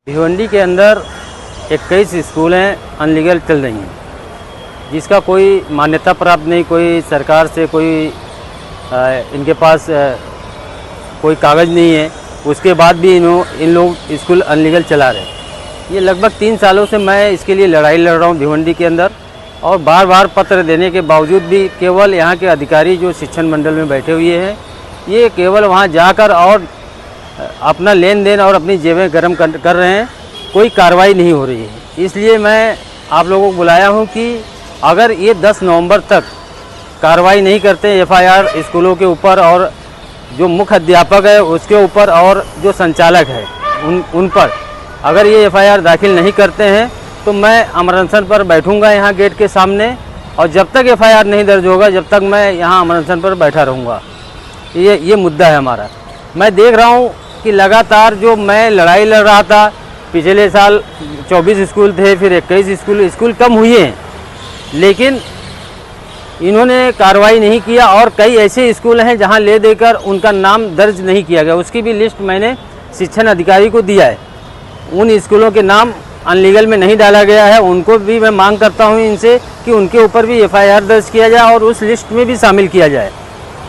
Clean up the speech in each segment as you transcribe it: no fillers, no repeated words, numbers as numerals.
भिवंडी के अंदर 21 स्कूलें अनलीगल चल रही हैं, जिसका कोई मान्यता प्राप्त नहीं, कोई सरकार से कोई इनके पास कोई कागज़ नहीं है। उसके बाद भी इन लोग स्कूल अनलीगल चला रहे हैं। ये लगभग 3 सालों से मैं इसके लिए लड़ाई लड़ रहा हूँ भिवंडी के अंदर, और बार बार पत्र देने के बावजूद भी केवल यहाँ के अधिकारी जो शिक्षण मंडल में बैठे हुए हैं, ये केवल वहाँ जाकर और अपना लेन देन और अपनी जेबें गर्म कर रहे हैं। कोई कार्रवाई नहीं हो रही है। इसलिए मैं आप लोगों को बुलाया हूं कि अगर ये 10 नवंबर तक कार्रवाई नहीं करते एफआईआर स्कूलों के ऊपर, और जो मुख्य अध्यापक है उसके ऊपर, और जो संचालक है उन पर अगर ये एफआईआर दाखिल नहीं करते हैं तो मैं अमरअनशन पर बैठूंगा यहाँ गेट के सामने, और जब तक एफआईआर नहीं दर्ज होगा जब तक मैं यहाँ अमरअनशन पर बैठा रहूँगा। ये मुद्दा है हमारा। मैं देख रहा हूँ कि लगातार जो मैं लड़ाई लड़ रहा था, पिछले साल 24 स्कूल थे, फिर 21 स्कूल कम हुए हैं, लेकिन इन्होंने कार्रवाई नहीं किया। और कई ऐसे स्कूल हैं जहां ले देकर उनका नाम दर्ज नहीं किया गया, उसकी भी लिस्ट मैंने शिक्षण अधिकारी को दिया है। उन स्कूलों के नाम अनलीगल में नहीं डाला गया है, उनको भी मैं मांग करता हूं इनसे कि उनके ऊपर भी एफआईआर दर्ज किया जाए और उस लिस्ट में भी शामिल किया जाए।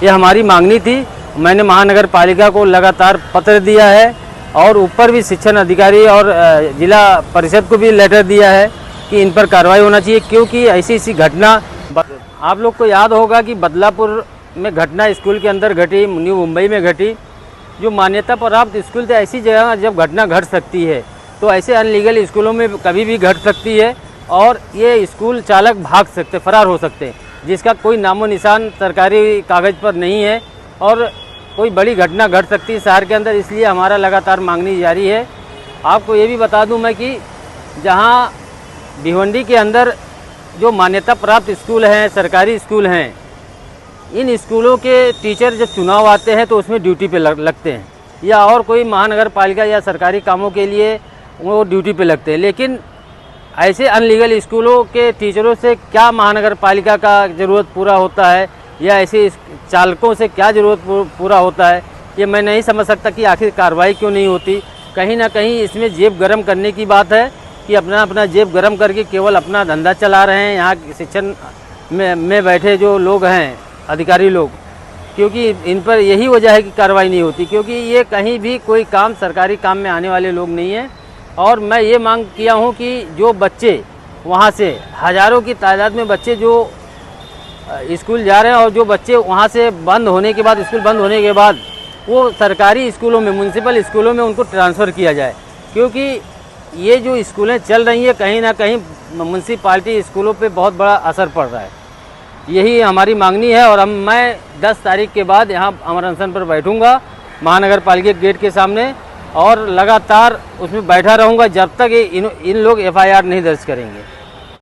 ये हमारी मांगनी थी। मैंने महानगर पालिका को लगातार पत्र दिया है, और ऊपर भी शिक्षण अधिकारी और जिला परिषद को भी लेटर दिया है कि इन पर कार्रवाई होना चाहिए, क्योंकि ऐसी घटना आप लोग को याद होगा कि बदलापुर में घटना स्कूल के अंदर घटी, न्यू मुंबई में घटी। जो मान्यता प्राप्त स्कूल थे, ऐसी जगह जब घटना घट सकती है तो ऐसे अनलीगल स्कूलों में कभी भी घट सकती है, और ये स्कूल चालक भाग सकते, फरार हो सकते हैं, जिसका कोई नामो निशान सरकारी कागज़ पर नहीं है, और कोई बड़ी घटना घट सकती है शहर के अंदर। इसलिए हमारा लगातार मांगनी जारी है। आपको ये भी बता दूं मैं कि जहां भिवंडी के अंदर जो मान्यता प्राप्त स्कूल हैं, सरकारी स्कूल हैं, इन स्कूलों के टीचर जब चुनाव आते हैं तो उसमें ड्यूटी पे लगते हैं, या और कोई महानगर पालिका या सरकारी कामों के लिए वो ड्यूटी पे लगते हैं। लेकिन ऐसे अनलीगल स्कूलों के टीचरों से क्या महानगर पालिका का ज़रूरत पूरा होता है, या ऐसे चालकों से क्या ज़रूरत पूरा होता है, ये मैं नहीं समझ सकता कि आखिर कार्रवाई क्यों नहीं होती। कहीं ना कहीं इसमें जेब गरम करने की बात है कि अपना जेब गरम करके केवल अपना धंधा चला रहे हैं यहाँ शिक्षण में बैठे जो लोग हैं, अधिकारी लोग, क्योंकि इन पर यही वजह है कि कार्रवाई नहीं होती, क्योंकि ये कहीं भी कोई काम सरकारी काम में आने वाले लोग नहीं हैं। और मैं ये मांग किया हूँ कि जो बच्चे वहाँ से, हज़ारों की तादाद में बच्चे जो स्कूल जा रहे हैं, और जो बच्चे वहाँ से बंद होने के बाद, स्कूल बंद होने के बाद वो सरकारी स्कूलों में, म्यूनसिपल स्कूलों में उनको ट्रांसफ़र किया जाए, क्योंकि ये जो स्कूलें चल रही हैं कहीं ना कहीं म्यूनसिपालिटी स्कूलों पे बहुत बड़ा असर पड़ रहा है। यही हमारी मांगनी है, और मैं 10 तारीख के बाद यहाँ अमरअनशन पर बैठूँगा महानगर पालिका गेट के सामने, और लगातार उसमें बैठा रहूँगा जब तक इन लोग एफआईआर नहीं दर्ज करेंगे।